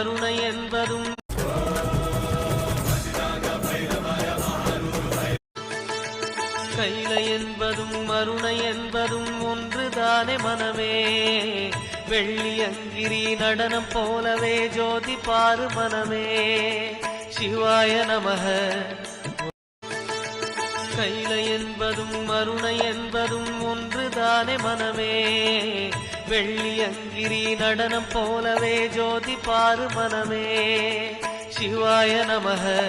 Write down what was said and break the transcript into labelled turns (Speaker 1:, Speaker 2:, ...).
Speaker 1: அருணை என்பதும் கைலை என்பதும் அருணை என்பதும் ஒன்றுதானே மனமே. வெள்ளியங்கிரி நடனம் போலவே ஜோதி பாரு மனமே. சிவாய நமக. கைலை என்பதும் அருணை என்பதும் ஒன்றுதானே மனமே. வெள்ளியங்கிரி நடனம் போலவே ஜோதி பாரு மனமே. சிவாய நமக.